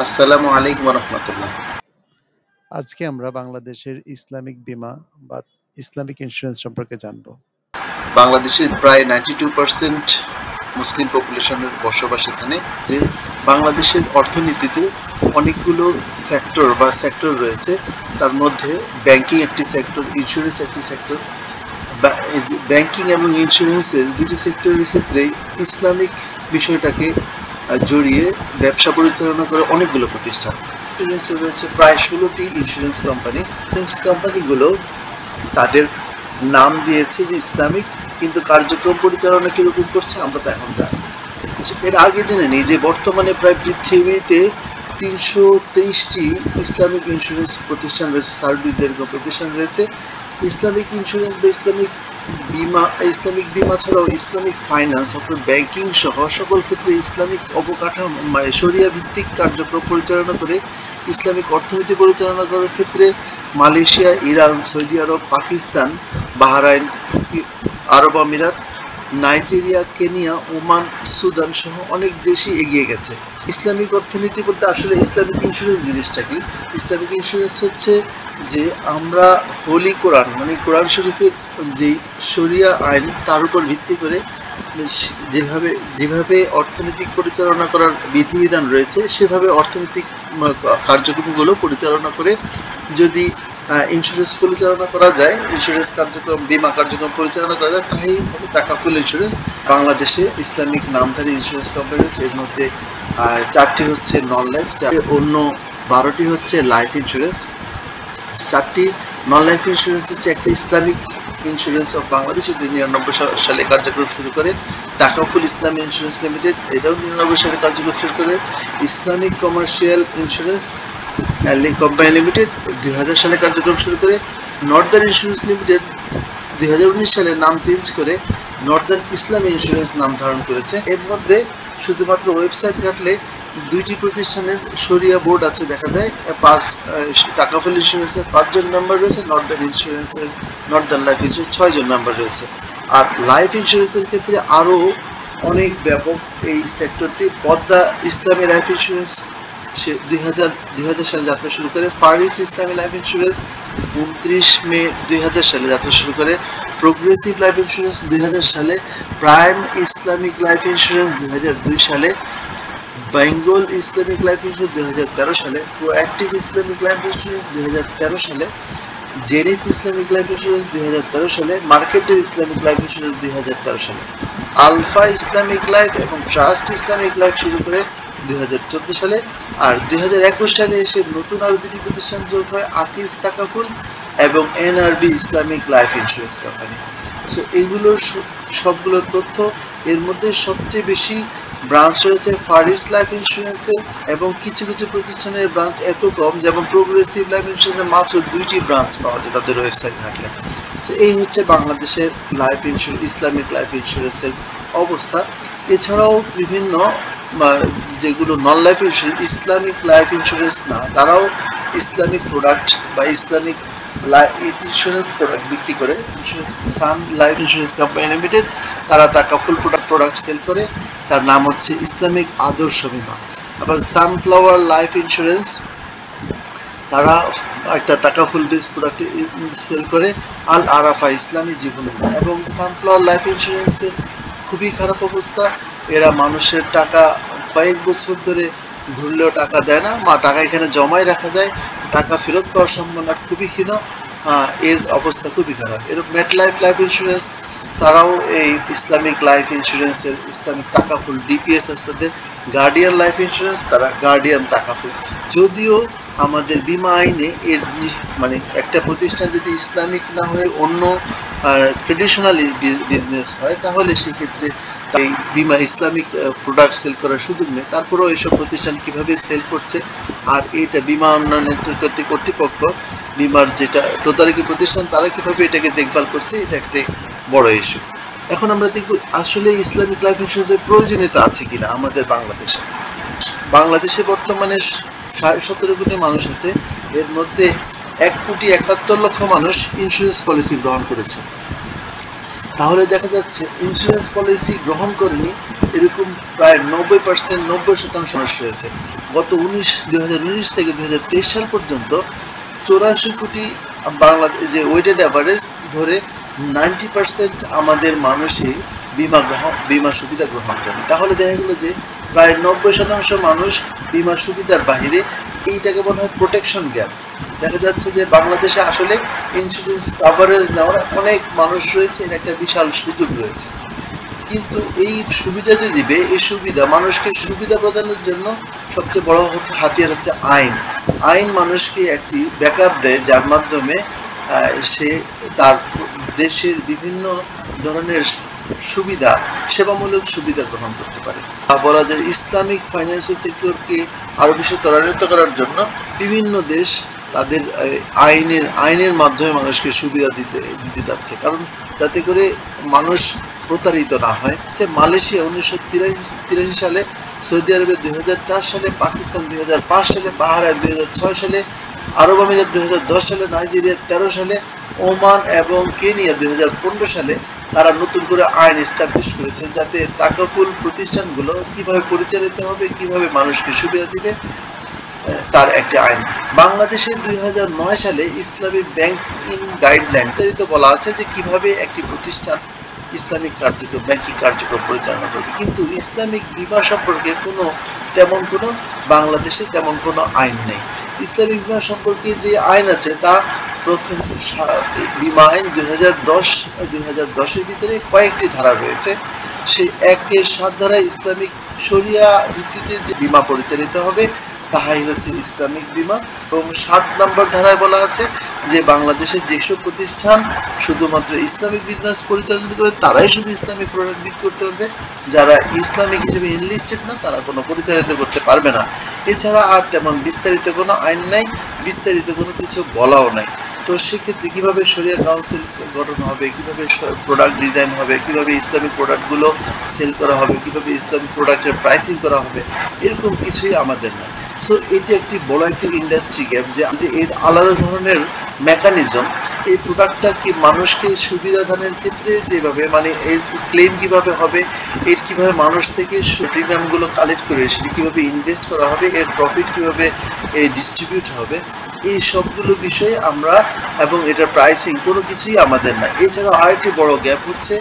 আসসালামু আলাইকুম ওয়া রাহমাতুল্লাহ। আজকে আমরা বাংলাদেশের ইসলামিক বীমা বা ইসলামিক ইন্স্যুরেন্স সম্পর্কে জানব। বাংলাদেশের প্রায় 92% মুসলিম পপুলেশনের বসবাস এখানে। যে বাংলাদেশের অর্থনীতিতে অনেকগুলো ফ্যাক্টর বা সেক্টর রয়েছে। তার মধ্যে ব্যাংকিং একটি সেক্টর, ইন্স্যুরেন্স একটি সেক্টর। ব্যাংকিং এবং ইন্স্যুরেন্সের দুটি সেক্টরের ক্ষেত্রে ইসলামিক বিষয়টাকে জড়িয়ে ব্যবসা পরিচালনা করে অনেকগুলো প্রতিষ্ঠান। ইন্স্যুরেন্সে রয়েছে প্রায় 16টি ইন্স্যুরেন্স কোম্পানি। ইন্স্যুরেন্স কোম্পানিগুলো তাদের নাম দিয়েছে যে ইসলামিক, কিন্তু কার্যক্রম পরিচালনা কিরকম করছে আমরা তো এখন জানি। এর আগে জেনে নিই যে বর্তমানে প্রায় পৃথিবীতে 323টি ইসলামিক ইন্স্যুরেন্স প্রতিষ্ঠান রয়েছে, সার্ভিস দেওয়ার প্রতিষ্ঠান রয়েছে। ইসলামিক ইন্স্যুরেন্স বা ইসলামিক বীমা ছাড়াও ইসলামিক ফাইন্যান্স অর্থাৎ ব্যাংকিং সহ সকল ক্ষেত্রে ইসলামিক অবকাঠামো শরিয়া ভিত্তিক কার্যক্রম পরিচালনা করে ইসলামিক অর্থনীতি পরিচালনা করার ক্ষেত্রে মালয়েশিয়া, ইরান, সৌদি আরব, পাকিস্তান, বাহরাইন, আরব আমিরাত, নাইজেরিয়া, কেনিয়া, ওমান, সুদান সহ অনেক দেশই এগিয়ে গেছে। ইসলামিক অর্থনীতি বলতে আসলে ইসলামিক ইন্স্যুরেন্স জিনিসটা কি? ইসলামিক ইন্স্যুরেন্স হচ্ছে যে আমরা হোলি কোরআন মানে কোরআন শরীফের যে শরিয়া আইন তার উপর ভিত্তি করে যেভাবে যেভাবে অর্থনৈতিক পরিচালনা করার বিধিবিধান রয়েছে সেভাবে অর্থনৈতিক কার্যক্রমগুলো পরিচালনা করে যদি ইন্স্যুরেন্স পরিচালনা করা যায়, ইন্স্যুরেন্স কার্যক্রম বীমা কার্যক্রম পরিচালনা করা যায়, তাই হবে তাকাফুল ইন্স্যুরেন্স। বাংলাদেশে ইসলামিক নামধারী ইন্স্যুরেন্স কোম্পানি রয়েছে, এর মধ্যে 4টি হচ্ছে নন লাইফ, অন্য 12টি হচ্ছে লাইফ ইন্স্যুরেন্স। 4টি নন লাইফ ইন্স্যুরেন্স হচ্ছে একটা ইসলামিক ইন্স্যুরেন্স অফ বাংলাদেশ, এটি 99 সালে কার্যক্রম শুরু করে। তাকাফুল ইসলামী ইন্স্যুরেন্স লিমিটেড, এটাও 99 সালে কার্যক্রম শুরু করে। Islamic commercial insurance company limited 2000 সালে কার্যক্রম শুরু করে। নর্দার্ন ইন্স্যুরেন্স লিমিটেড 2019 সালে নাম চেঞ্জ করে নর্দার্ন ইসলামী ইন্স্যুরেন্স নাম ধারণ করেছে। এর মধ্যে শুধুমাত্র ওয়েবসাইট ঘাটলে 2টি প্রতিষ্ঠানের শরিয়া বোর্ড আছে দেখা যায়। তাকাফুল ইন্স্যুরেন্সের 5 জন মেম্বার রয়েছে, নর্দার্ন লাইফ ইন্স্যুরেন্স 6 জন মেম্বার রয়েছে। আর লাইফ ইন্স্যুরেন্সের ক্ষেত্রে আরও অনেক ব্যাপক এই সেক্টরটি। পদ্মা ইসলামী লাইফ ইন্স্যুরেন্স সে 2000 সালে যাত্রা শুরু করে। ফারিস ইসলামী লাইফ ইন্স্যুরেন্স 29 মে 2000 সালে যাত্রা শুরু করে। প্রোগ্রেসিভ লাইফ ইন্স্যুরেন্স 2000 সালে, প্রাইম ইসলামিক লাইফ ইন্স্যুরেন্স 2002 সালে, বেঙ্গল ইসলামিক লাইফ ইন্স্যুরেন্স 2013 সালে, প্রোঅ্যাক্টিভ ইসলামিক লাইফ ইন্স্যুরেন্স 2013 সালে, জেনিথ ইসলামিক লাইফ ইন্স্যুরেন্স 2013 সালে, মার্কেটের ইসলামিক লাইফ ইন্স্যুরেন্স 2013 সালে, আলফা ইসলামিক লাইফ এবং ট্রাস্ট ইসলামিক লাইফ শুরু করে 2014 সালে। আর 2021 সালে এসে নতুন আরও 2টি প্রতিষ্ঠান যোগ হয়, আকিস তাকাফুল এবং NRB Islamic life insurance company. So এইগুলো সবগুলো তথ্য। এর মধ্যে সবচেয়ে বেশি ব্রাঞ্চ রয়েছে ফারিস লাইফ ইন্স্যুরেন্সের, এবং কিছু কিছু প্রতিষ্ঠানের ব্রাঞ্চ এত কম, যেমন প্রোগ্রেসিভ লাইফ ইন্স্যুরেন্সের মাত্র 2টি ব্রাঞ্চ পাওয়া যায় তাদের ওয়েবসাইট ঘাটলে। সো এই হচ্ছে বাংলাদেশের লাইফ ইন্স্যুরেন্স, ইসলামিক লাইফ ইন্স্যুরেন্সের অবস্থা। এছাড়াও বিভিন্ন যেগুলো non life insurance, Islamic life insurance না, তারাও ইসলামিক প্রোডাক্ট বা ইসলামিক ইন্স্যুরেন্স প্রোডাক্ট বিক্রি করে। সান লাইফ ইন্স্যুরেন্স কোম্পানি লিমিটেড, তারা তাকাফুল প্রোডাক্ট সেল করে, তার নাম হচ্ছে ইসলামিক আদর্শ বীমা। আবার সানফ্লাওয়ার লাইফ ইন্স্যুরেন্স, তারা একটা তাকাফুল বেস প্রোডাক্ট সেল করে, আল আরাফা ইসলামী জীবন বীমা। এবং সানফ্লাওয়ার লাইফ ইন্স্যুরেন্সের খুবই খারাপ অবস্থা, এরা মানুষের টাকা কয়েক বছর ধরে ঘুরলেও টাকা দেয় না, টাকা এখানে জমাই রাখা যায়, টাকা ফেরত পাওয়ার সম্ভাবনা খুবই ক্ষীণ। এর অবস্থা খুবই খারাপ। এরকম মেট লাইফ ইন্স্যুরেন্স, তারাও এই ইসলামিক লাইফ ইন্স্যুরেন্সের ইসলামিক তাকাফুল ডিপিএস আছে তাদের। গার্ডিয়ান লাইফ ইন্স্যুরেন্স, তারা গার্ডিয়ান তাকাফুল। যদিও আমাদের বিমা আইনে এর মানে একটা প্রতিষ্ঠান যদি ইসলামিক না হয়ে অন্য ট্রেডিশনালি বিজনেস হয়, তাহলে সেক্ষেত্রে এই বিমা ইসলামিক প্রোডাক্ট সেল করার সুযোগ নেই। তারপরেও এইসব প্রতিষ্ঠান কিভাবে সেল করছে, আর এটা বিমা উন্নয়ন কর্তৃপক্ষ, বিমার যেটা তদারকি প্রতিষ্ঠান, তারা কিভাবে এটাকে দেখভাল করছে, এটা একটা বড় ইস্যু। এখন আমরা দেখব আসলে ইসলামিক লাইফ ইন্স্যুরেন্সের প্রয়োজনীয়তা আছে কিনা আমাদের বাংলাদেশে। বাংলাদেশে বর্তমানে 17.5 কোটি মানুষ আছে, এর মধ্যে 1.71 কোটি মানুষ ইন্স্যুরেন্স পলিসি গ্রহণ করেছে। তাহলে দেখা যাচ্ছে ইন্স্যুরেন্স পলিসি গ্রহণ করেনি এরকম প্রায় 90% মানুষ রয়েছে। গত 2019 থেকে 2023 সাল পর্যন্ত 84 কোটি বাংলাদেশ যে ওয়েটেড অ্যাভারেজ ধরে 90% আমাদের মানুষই বিমা সুবিধা গ্রহণ করে। তাহলে দেখা গেল যে প্রায় 90% মানুষ বিমা সুবিধার বাহিরে। এইটাকে বলা হয় প্রোটেকশন গ্যাপ। দেখা যাচ্ছে যে বাংলাদেশে আসলে ইন্স্যুরেন্স কভারেজ নেওয়ার অনেক মানুষ রয়েছে, এর একটা বিশাল সুযোগ রয়েছে, কিন্তু এই সুবিধা যে দিবে, এই সুবিধা মানুষকে সুবিধা প্রদানের জন্য সবচেয়ে বড় হাতিয়ার হচ্ছে আইন। আইন মানুষকে একটি ব্যাকআপ দেয় যার মাধ্যমে সে তার দেশের বিভিন্ন ধরনের সুবিধা, সেবামূলক সুবিধা গ্রহণ করতে পারে। বলা যায় ইসলামিক ফাইন্যান্সিয়াল সেক্টরকে আরও বেশি ত্বরান্বিত করার জন্য বিভিন্ন দেশ তাদের আইনের মাধ্যমে মানুষকে সুবিধা দিতে যাচ্ছে, কারণ যাতে করে মানুষ প্রতারিত না হয়। মালয়েশিয়া 1983 সালে, সৌদি আরবে 2004 সালে, পাকিস্তান 2005 সালে, বাহরাইন 2006 সালে, আরব আমিরাত 2010 সালে, নাইজেরিয়া 13 সালে, ওমান এবং কেনিয়া 2015 সালে তারা নতুন করে আইন এস্টাবলিশ করেছে, যাতে তাকাফুল প্রতিষ্ঠানগুলো কিভাবে পরিচালিত হবে, কিভাবে মানুষকে সুবিধা দিবে, তার একটি আইন। বাংলাদেশে 2009 সালে ইসলামিক ব্যাংকিং গাইডলাইন তৈরিতে বলা আছে যে কিভাবে একটি প্রতিষ্ঠান ইসলামিক কার্যক্রম, ব্যাংকিং কার্যক্রম পরিচালনা করবে, কিন্তু ইসলামিক বিমা সম্পর্কে তেমন কোনো বাংলাদেশে তেমন কোনো আইন নেই। ইসলামিক বিমা সম্পর্কে যে আইন আছে তা প্রথম বিমা আইন 2010-এর ভিতরে কয়েকটি ধারা রয়েছে। সেই 1-7 ধারায় ইসলামিক শরিয়া ভিত্তিতে যে বিমা পরিচালিত হবে তাহাই হচ্ছে ইসলামিক বিমা, এবং 7 নম্বর ধারায় বলা আছে যে বাংলাদেশের যেসব প্রতিষ্ঠান শুধুমাত্র ইসলামিক বিজনেস পরিচালনা করে তারাই শুধু ইসলামিক প্রোডাক্ট বিক্রি করতে পারবে, যারা ইসলামিক হিসেবে এনলিস্টেড না তারা কোনো পরিচালিত করতে পারবে না। এছাড়া আর তেমন বিস্তারিত কোনো আইন নাই, বিস্তারিত কোনো কিছু বলাও নাই। তো সেক্ষেত্রে কীভাবে শরিয়া কাউন্সিল গঠন হবে, কীভাবে প্রোডাক্ট ডিজাইন হবে, কীভাবে ইসলামিক প্রোডাক্টগুলো সেল করা হবে, কীভাবে ইসলামিক প্রোডাক্টের প্রাইসিং করা হবে, এরকম কিছুই আমাদের নয়। সো এটি একটি বড় একটি ইন্ডাস্ট্রি গ্যাপ, যে এর আলাদা ধরনের মেকানিজম। এই প্রোডাক্টটা কি মানুষকে সুবিধা দানের ক্ষেত্রে যেভাবে মানে এর ক্লেম কীভাবে হবে, এর কীভাবে মানুষ থেকে প্রিমিয়ামগুলো কালেক্ট করে সেটি কীভাবে ইনভেস্ট করা হবে, এর প্রফিট কীভাবে ডিস্ট্রিবিউট হবে, এই সবগুলো বিষয়ে আমরা, এবং এটার প্রাইসিং কোনো কিছুই আমাদের না। এছাড়াও আরেকটি বড় গ্যাপ হচ্ছে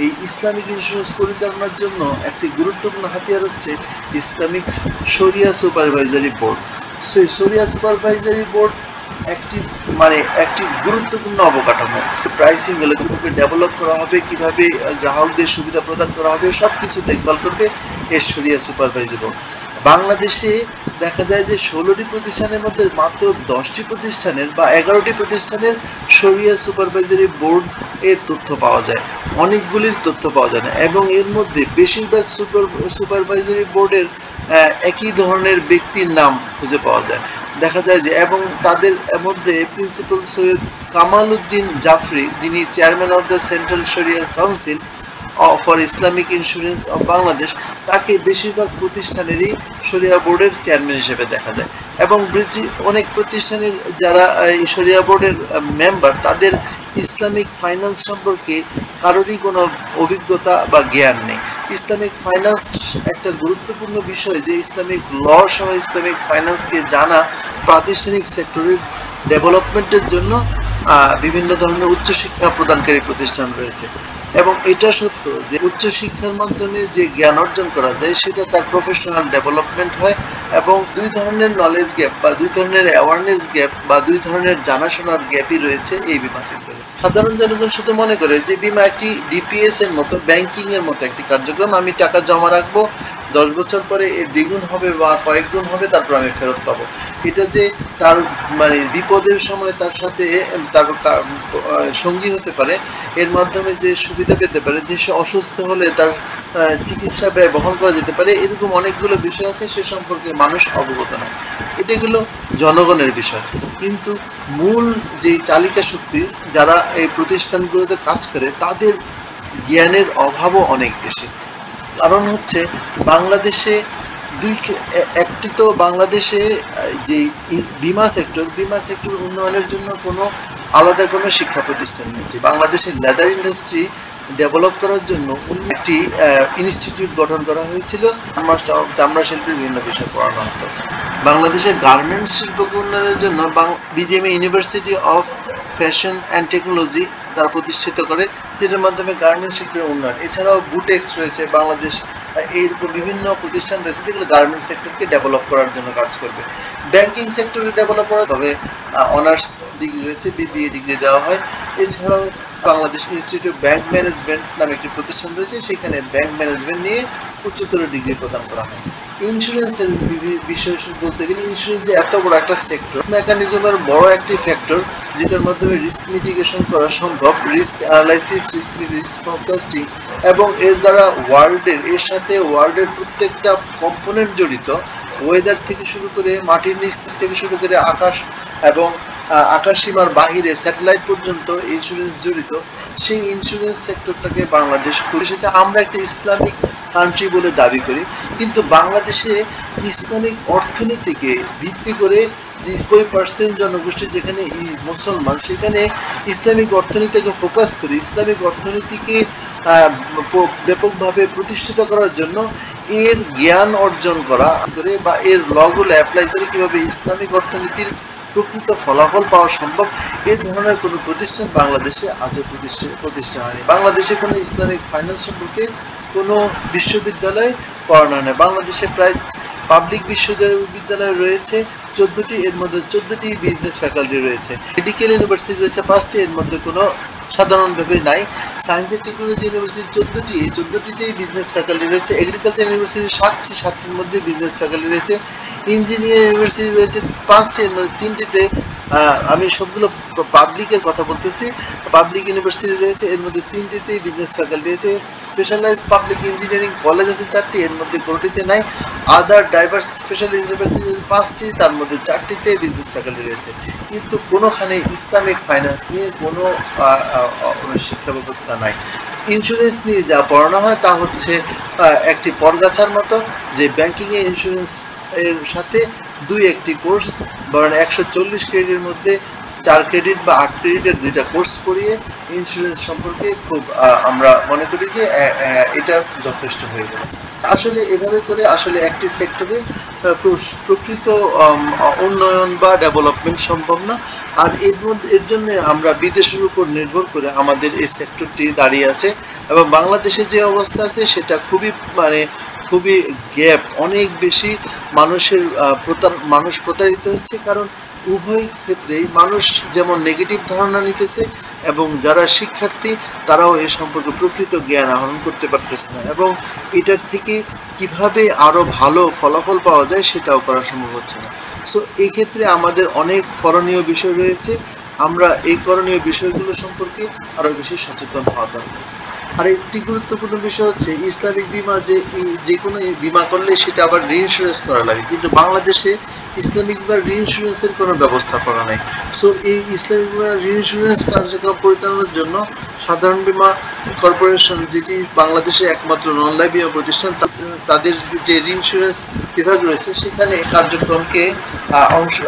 এই ইসলামিক ইন্স্যুরেন্স পরিচালনার জন্য একটি গুরুত্বপূর্ণ হাতিয়ার হচ্ছে ইসলামিক শরিয়া সুপারভাইজারি বোর্ড। সেই শরিয়া সুপারভাইজারি বোর্ড একটি গুরুত্বপূর্ণ অবকাঠামো। প্রাইসিংগুলো কীভাবে ডেভেলপ করা হবে, কীভাবে গ্রাহকদের সুবিধা প্রদান করা হবে, সব কিছু দেখভাল করবে এর শরিয়া সুপারভাইজারি বোর্ড। বাংলাদেশে দেখা যায় যে 16টি প্রতিষ্ঠানের মধ্যে মাত্র 10টি প্রতিষ্ঠানের বা 11টি প্রতিষ্ঠানের শরিয়া সুপারভাইজারি বোর্ড এর তথ্য পাওয়া যায়, অনেকগুলির তথ্য পাওয়া যায় না, এবং এর মধ্যে বেশিরভাগ সুপারভাইজারি বোর্ডের একই ধরনের ব্যক্তির নাম খুঁজে পাওয়া যায়। দেখা যায় যে, এবং তাদের মধ্যে প্রিন্সিপাল সৈয়দ কামাল উদ্দিন জাফরি, যিনি চেয়ারম্যান অফ দ্য সেন্ট্রাল শরিয়া council for Islamic insurance of Bangladesh, তাকে বেশিরভাগ প্রতিষ্ঠানেরই শরিয়া বোর্ডের চেয়ারম্যান হিসেবে দেখা যায়। এবং অনেক প্রতিষ্ঠানের যারা এই শরিয়া বোর্ডের মেম্বার, তাদের ইসলামিক ফাইন্যান্স সম্পর্কে কারোরই কোনো অভিজ্ঞতা বা জ্ঞান নেই। ইসলামিক ফাইন্যান্স একটা গুরুত্বপূর্ণ বিষয়, যে ইসলামিক ল সহ ইসলামিক ফাইন্যান্সকে জানা প্রাতিষ্ঠানিক সেক্টরের ডেভেলপমেন্টের জন্য বিভিন্ন ধরনের উচ্চশিক্ষা প্রদানকারী প্রতিষ্ঠান রয়েছে। এবং এটা সত্য যে উচ্চশিক্ষার মাধ্যমে যে জ্ঞান অর্জন করা যায় সেটা তার প্রফেশনাল ডেভেলপমেন্ট হয়, এবং 2 ধরনের নলেজ গ্যাপ বা 2 ধরনের অ্যাওয়ারনেস গ্যাপ বা 2 ধরনের জানাশোনার গ্যাপই রয়েছে এই বিমা সেক্টরে। সাধারণ জনগণ শুধু মনে করে যে বিমা একটি ডিপিএস এর মতো, ব্যাংকিং এর মতো একটি কার্যক্রম, আমি টাকা জমা রাখবো, 10 বছর পরে এর দ্বিগুণ হবে বা কয়েক গুণ হবে, তারপর আমি ফেরত পাবো। এটা যে তার বিপদের সময় তার সাথে তার সঙ্গী হতে পারে, এর মাধ্যমে যে সুবিধা পেতে পারে, যে সে অসুস্থ হলে তার চিকিৎসা ব্যয় বহন করা যেতে পারে, এরকম অনেকগুলো বিষয় আছে সে সম্পর্কে মানুষ অবগত নয়। এটাগুলো জনগণের বিষয়, কিন্তু মূল যে চালিকা শক্তি যারা এই প্রতিষ্ঠানগুলোতে কাজ করে তাদের জ্ঞানের অভাবও অনেক বেশি। কারণ হচ্ছে বাংলাদেশে একটি তো বাংলাদেশে যে বিমা সেক্টর উন্নয়নের জন্য কোনো আলাদা কোনো শিক্ষা প্রতিষ্ঠান নেই। বাংলাদেশের লেদার ইন্ডাস্ট্রি ডেভেলপ করার জন্য একটি ইনস্টিটিউট গঠন করা হয়েছিল। চামড়া শিল্পের বিভিন্ন বিষয় পড়ানো হতো। বাংলাদেশের গার্মেন্টস শিল্পকে উন্নয়নের জন্য BGMA university of fashion and technology তারা প্রতিষ্ঠিত করে, যেটার মাধ্যমে গার্মেন্টস শিল্পের উন্নয়ন। এছাড়াও বুটেক্স রয়েছে, বাংলাদেশ এইরকম বিভিন্ন প্রতিষ্ঠান রয়েছে যেগুলো গার্মেন্টস সেক্টরকে ডেভেলপ করার জন্য কাজ করবে। ব্যাংকিং সেক্টরে ডেভেলপ করা হবে, অনার্স ডিগ্রি রয়েছে, বিবিএ ডিগ্রি দেওয়া হয়। এছাড়াও Bangladesh institute of bank management নামে একটি প্রতিষ্ঠান রয়েছে, সেখানে ব্যাংক ম্যানেজমেন্ট নিয়ে উচ্চতর ডিগ্রি প্রদান করা হয়। ইন্স্যুরেন্সের বিষয় বলতে গেলে ইন্স্যুরেন্স যে এত বড় একটা সেক্টর, মেকানিজমের বড় একটি ফ্যাক্টর যেটার মাধ্যমে রিস্ক মিটিগেশন করা সম্ভব, রিস্ক অ্যানালাইসিস, রিস্ক ফোরকাস্টিং, এবং এর দ্বারা এর সাথে ওয়ার্ল্ডের প্রত্যেকটা কম্পোনেন্ট জড়িত, ওয়েদার থেকে শুরু করে মাটির নিচ থেকে শুরু করে আকাশ এবং আকাশসীমার বাহিরে স্যাটেলাইট পর্যন্ত ইন্স্যুরেন্স জড়িত। সেই ইন্স্যুরেন্স সেক্টরটাকে বাংলাদেশ করে এসেছে। আমরা একটা ইসলামিক কান্ট্রি বলে দাবি করি, কিন্তু বাংলাদেশে ইসলামিক অর্থনীতিকে ভিত্তি করে যে 90% জনগোষ্ঠী যেখানে মুসলমান, সেখানে ইসলামিক অর্থনীতিকে ফোকাস করে ইসলামিক অর্থনীতিকে ব্যাপকভাবে প্রতিষ্ঠিত করার জন্য এর জ্ঞান অর্জন করা করে বা এর লগুলো অ্যাপ্লাই করে কীভাবে ইসলামিক অর্থনীতির প্রকৃত ফলাফল পাওয়া সম্ভব, এই ধরনের কোনো প্রতিষ্ঠান বাংলাদেশে আজও প্রতিষ্ঠা হয়নি। বাংলাদেশে কোনো ইসলামিক ফাইন্যান্স সম্পর্কে কোনো বিশ্ববিদ্যালয় পড়ানো হয় না। বাংলাদেশে প্রায় পাবলিক বিশ্ববিদ্যালয় রয়েছে 14টি, এর মধ্যে 14টি বিজনেস ফ্যাকাল্টি রয়েছে। মেডিকেল ইউনিভার্সিটি রয়েছে 5টি, এর মধ্যে কোনো সাধারণভাবে নাই। সায়েন্স অ্যান্ড টেকনোলজি ইউনিভার্সিটি 14টি, এই 14টিতেই বিজনেস ফ্যাকাল্টি রয়েছে। এগ্রিকালচার ইউনিভার্সিটি 7টির মধ্যে বিজনেস ফ্যাকাল্টি রয়েছে। ইঞ্জিনিয়ারিং ইউনিভার্সিটি রয়েছে 5টি, এর মধ্যে 3টিতে, আমি সবগুলো পাবলিকের কথা বলতেছি, পাবলিক ইউনিভার্সিটি রয়েছে, এর মধ্যে 3টিতেই বিজনেস ফ্যাকাল্টি রয়েছে। স্পেশালাইজ পাবলিক ইঞ্জিনিয়ারিং কলেজ আছে 4টি, এর মধ্যে কোনোটিতে নাই। আদার ডাইভার্স স্পেশাল ইউনিভার্সিটি 5টি, তার মধ্যে 4টিতে বিজনেস ফ্যাকাল্টি রয়েছে। কিন্তু কোনোখানে ইসলামিক ফাইন্যান্স নিয়ে কোনো শিক্ষা ব্যবস্থা নাই। ইন্স্যুরেন্স নিয়ে যা পড়ানো হয় তা হচ্ছে একটি পরগাছার মতো, যে ব্যাংকিংয়ে ইন্স্যুরেন্স এর সাথে 2-1টি কোর্স, বরং 140 ক্রেডিটের মধ্যে 4 ক্রেডিট বা 8 ক্রেডিটের 2টা কোর্স পড়িয়ে ইন্স্যুরেন্স সম্পর্কে খুব আমরা মনে করি যে এটা যথেষ্ট হয়ে গেল। আসলে এভাবে করে আসলে একটি সেক্টরের প্রকৃত উন্নয়ন বা ডেভেলপমেন্ট সম্ভব না। আর এর জন্য আমরা বিদেশের উপর নির্ভর করে আমাদের এই সেক্টরটি দাঁড়িয়ে আছে, এবং বাংলাদেশে যে অবস্থা আছে সেটা খুবই গ্যাপ, অনেক বেশি মানুষ প্রতারিত হচ্ছে। কারণ উভয় ক্ষেত্রেই মানুষ যেমন নেগেটিভ ধারণা নিতেছে, এবং যারা শিক্ষার্থী তারাও এ সম্পর্কে প্রকৃত জ্ঞান আহরণ করতে পারতেছে না, এবং এটার থেকে কিভাবে আরও ভালো ফলাফল পাওয়া যায় সেটাও করা সম্ভব হচ্ছে না। সো এই ক্ষেত্রে আমাদের অনেক করণীয় বিষয় রয়েছে। আমরা এই করণীয় বিষয়গুলো সম্পর্কে আরও বেশি সচেতন হওয়া দরকার। আর একটি গুরুত্বপূর্ণ বিষয় হচ্ছে ইসলামিক বিমা, যে কোনো বিমা করলে সেটা আবার রিইন্স্যুরেন্স করা লাগে, কিন্তু বাংলাদেশে ইসলামিক বিমার রিইন্স্যুরেন্সের কোনো ব্যবস্থা করা নেই। সো এই ইসলামিক বিমার রিইন্স্যুরেন্স কার্যক্রম পরিচালনার জন্য সাধারণ বীমা কর্পোরেশন, যেটি বাংলাদেশে একমাত্র নন লাইফ বিমা প্রতিষ্ঠান, তাদের যে রিইন্স্যুরেন্স বিভাগ রয়েছে সেখানে কার্যক্রমকে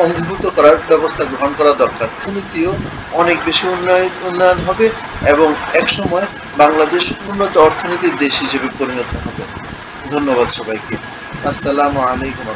অঙ্গীভূত করার ব্যবস্থা গ্রহণ করা দরকার। অর্থনীতিও অনেক বেশি উন্নয়ন হবে, এবং একসময় বাংলাদেশ উন্নত অর্থনীতির দেশ হিসেবে পরিণত হবে। ধন্যবাদ সবাইকে। আসসালামু আলাইকুম।